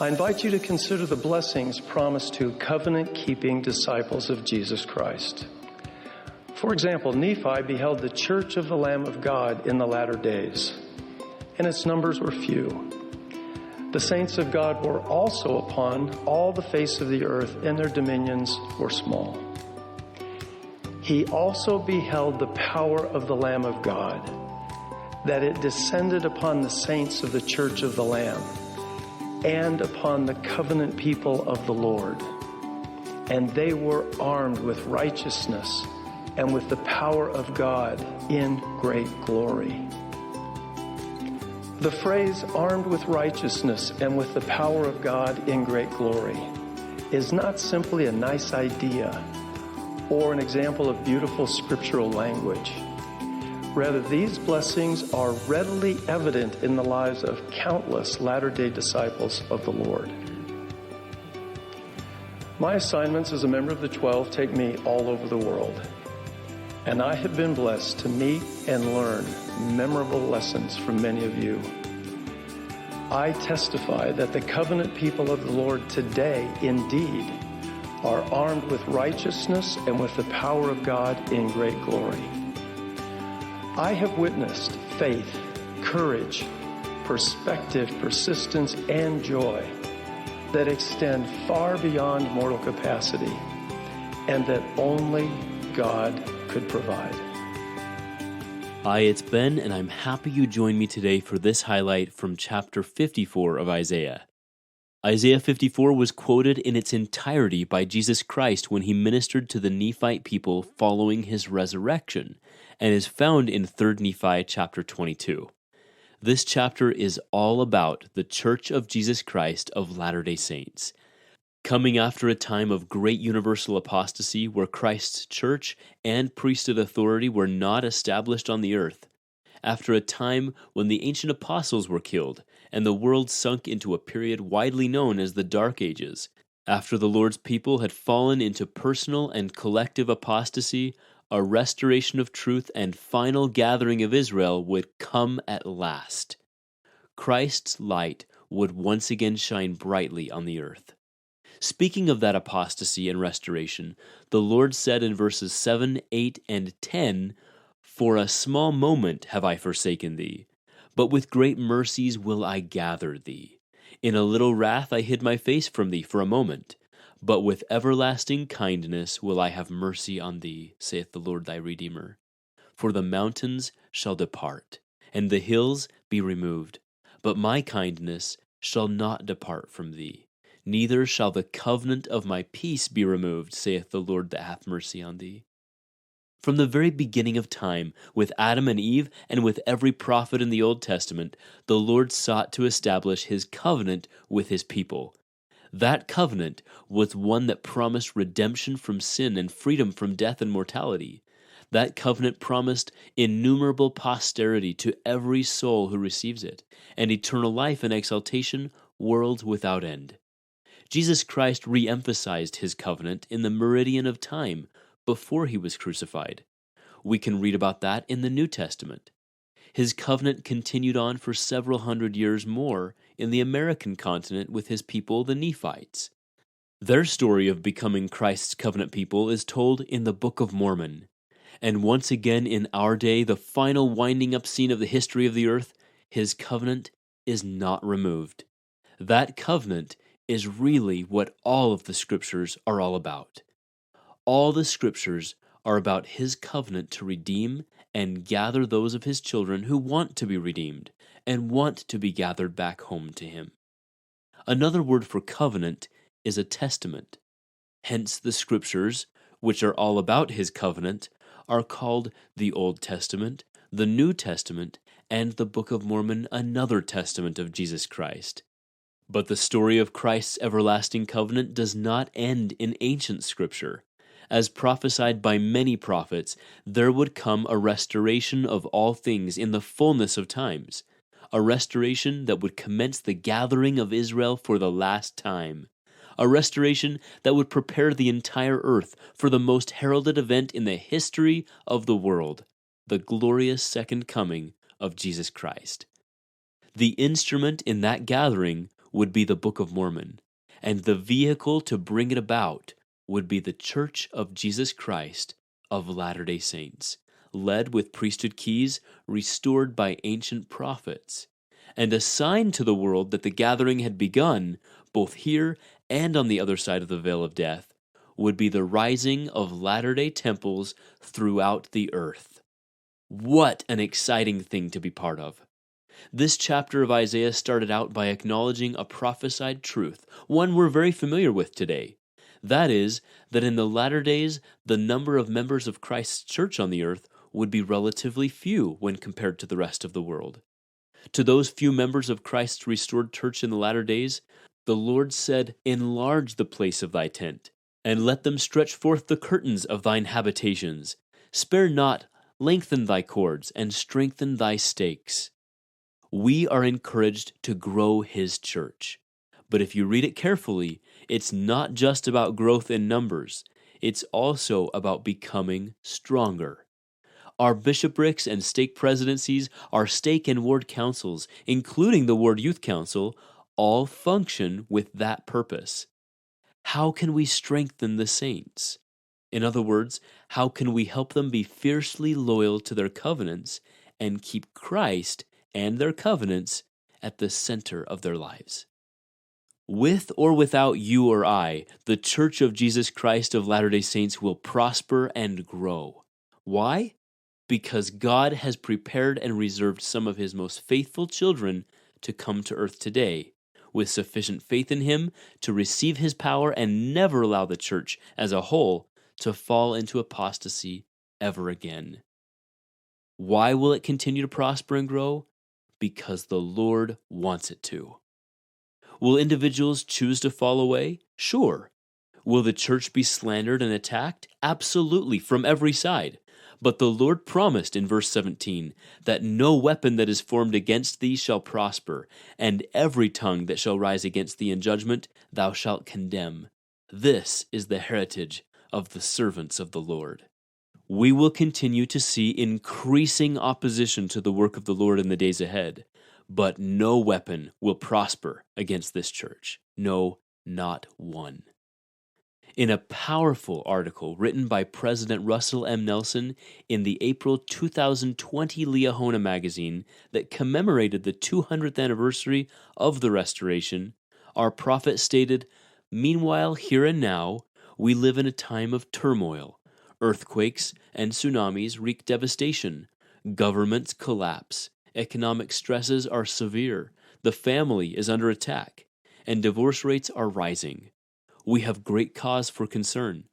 I invite you to consider the blessings promised to covenant-keeping disciples of Jesus Christ. For example, Nephi beheld the church of the Lamb of God in the latter days, and its numbers were few. The saints of God were also upon all the face of the earth, and their dominions were small. He also beheld the power of the Lamb of God, that it descended upon the saints of the church of the Lamb, and upon the covenant people of the Lord. And they were armed with righteousness and with the power of God in great glory. The phrase armed with righteousness and with the power of God in great glory is not simply a nice idea or an example of beautiful scriptural language. Rather, these blessings are readily evident in the lives of countless latter-day disciples of the Lord. My assignments as a member of the 12 take me all over the world, and I have been blessed to meet and learn memorable lessons from many of you. I testify that the covenant people of the Lord today indeed are armed with righteousness and with the power of God in great glory. I have witnessed faith, courage, perspective, persistence, and joy that extend far beyond mortal capacity and that only God could provide. Hi, it's Ben, and I'm happy you joined me today for this highlight from chapter 54 of Isaiah. Isaiah 54 was quoted in its entirety by Jesus Christ when he ministered to the Nephite people following his resurrection, and is found in 3 Nephi chapter 22. This chapter is all about the Church of Jesus Christ of Latter-day Saints, coming after a time of great universal apostasy where Christ's church and priesthood authority were not established on the earth, after a time when the ancient apostles were killed and the world sunk into a period widely known as the Dark Ages, after the Lord's people had fallen into personal and collective apostasy, a restoration of truth and final gathering of Israel would come at last. Christ's light would once again shine brightly on the earth. Speaking of that apostasy and restoration, the Lord said in verses 7, 8, and 10, "For a small moment have I forsaken thee, but with great mercies will I gather thee. In a little wrath I hid my face from thee for a moment, but with everlasting kindness will I have mercy on thee, saith the Lord thy Redeemer. For the mountains shall depart, and the hills be removed, but my kindness shall not depart from thee. Neither shall the covenant of my peace be removed, saith the Lord that hath mercy on thee." From the very beginning of time, with Adam and Eve, and with every prophet in the Old Testament, the Lord sought to establish his covenant with his people. That covenant was one that promised redemption from sin and freedom from death and mortality. That covenant promised innumerable posterity to every soul who receives it, and eternal life and exaltation, worlds without end. Jesus Christ re-emphasized his covenant in the meridian of time before he was crucified. We can read about that in the New Testament. His covenant continued on for several hundred years more in the American continent with his people, the Nephites. Their story of becoming Christ's covenant people is told in the Book of Mormon. And once again in our day, the final winding up scene of the history of the earth, his covenant is not removed. That covenant is really what all of the scriptures are all about. All the scriptures are about his covenant to redeem and gather those of his children who want to be redeemed and want to be gathered back home to him. Another word for covenant is a testament. Hence the scriptures, which are all about his covenant, are called the Old Testament, the New Testament, and the Book of Mormon, another testament of Jesus Christ. But the story of Christ's everlasting covenant does not end in ancient scripture. As prophesied by many prophets, there would come a restoration of all things in the fullness of times, a restoration that would commence the gathering of Israel for the last time, a restoration that would prepare the entire earth for the most heralded event in the history of the world, the glorious second coming of Jesus Christ. The instrument in that gathering would be the Book of Mormon, and the vehicle to bring it about would be the Church of Jesus Christ of Latter-day Saints, led with priesthood keys restored by ancient prophets, and a sign to the world that the gathering had begun, both here and on the other side of the veil of death, would be the rising of Latter-day temples throughout the earth. What an exciting thing to be part of! This chapter of Isaiah started out by acknowledging a prophesied truth, one we're very familiar with today. That is, that in the latter days, the number of members of Christ's church on the earth would be relatively few when compared to the rest of the world. To those few members of Christ's restored church in the latter days, the Lord said, "Enlarge the place of thy tent, and let them stretch forth the curtains of thine habitations. Spare not, lengthen thy cords, and strengthen thy stakes." We are encouraged to grow His church. But if you read it carefully, it's not just about growth in numbers. It's also about becoming stronger. Our bishoprics and stake presidencies, our stake and ward councils, including the Ward Youth Council, all function with that purpose. How can we strengthen the saints? In other words, how can we help them be fiercely loyal to their covenants and keep Christ and their covenants at the center of their lives? With or without you or I, the Church of Jesus Christ of Latter-day Saints will prosper and grow. Why? Because God has prepared and reserved some of His most faithful children to come to earth today, with sufficient faith in Him to receive His power and never allow the church as a whole to fall into apostasy ever again. Why will it continue to prosper and grow? Because the Lord wants it to. Will individuals choose to fall away? Sure. Will the church be slandered and attacked? Absolutely, from every side. But the Lord promised in verse 17 that no weapon that is formed against thee shall prosper, and every tongue that shall rise against thee in judgment thou shalt condemn. This is the heritage of the servants of the Lord. We will continue to see increasing opposition to the work of the Lord in the days ahead, but no weapon will prosper against this church. No, not one. In a powerful article written by President Russell M. Nelson in the April 2020 Liahona magazine that commemorated the 200th anniversary of the Restoration, our prophet stated, "Meanwhile, here and now, we live in a time of turmoil. Earthquakes and tsunamis wreak devastation. Governments collapse. Economic stresses are severe. The family is under attack. And divorce rates are rising. We have great cause for concern,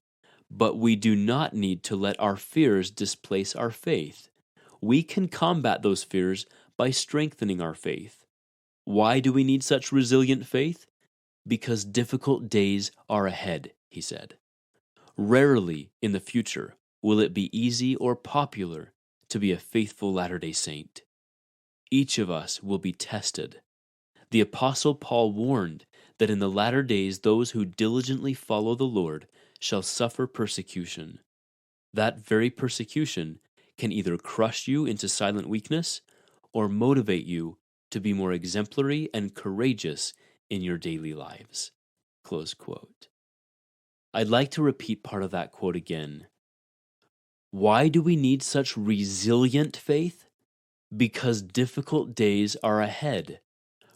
but we do not need to let our fears displace our faith. We can combat those fears by strengthening our faith. Why do we need such resilient faith? Because difficult days are ahead," he said. Rarely in the future will it be easy or popular to be a faithful Latter-day Saint. Each of us will be tested. The Apostle Paul warned that in the latter days those who diligently follow the Lord shall suffer persecution. That very persecution can either crush you into silent weakness or motivate you to be more exemplary and courageous in your daily lives." Close quote. I'd like to repeat part of that quote again. Why do we need such resilient faith? Because difficult days are ahead.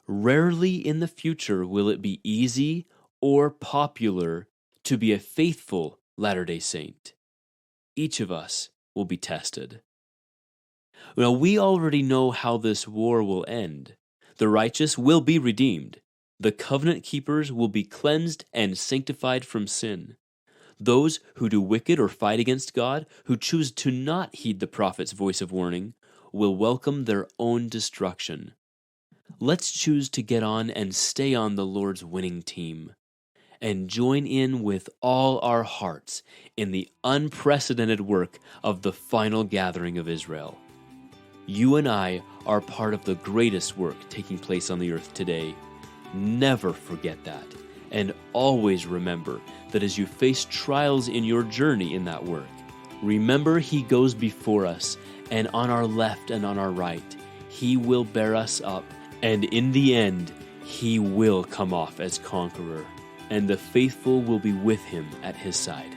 Rarely in the future will it be easy or popular to be a faithful Latter-day Saint. Each of us will be tested. Now, we already know how this war will end. The righteous will be redeemed. The covenant keepers will be cleansed and sanctified from sin. Those who do wicked or fight against God, who choose to not heed the prophet's voice of warning, will welcome their own destruction. Let's choose to get on and stay on the Lord's winning team and join in with all our hearts in the unprecedented work of the final gathering of Israel. You and I are part of the greatest work taking place on the earth today. Never forget that, and always remember that as you face trials in your journey in that work, remember He goes before us, and on our left and on our right, He will bear us up, and in the end, he will come off as conqueror, and the faithful will be with him at his side.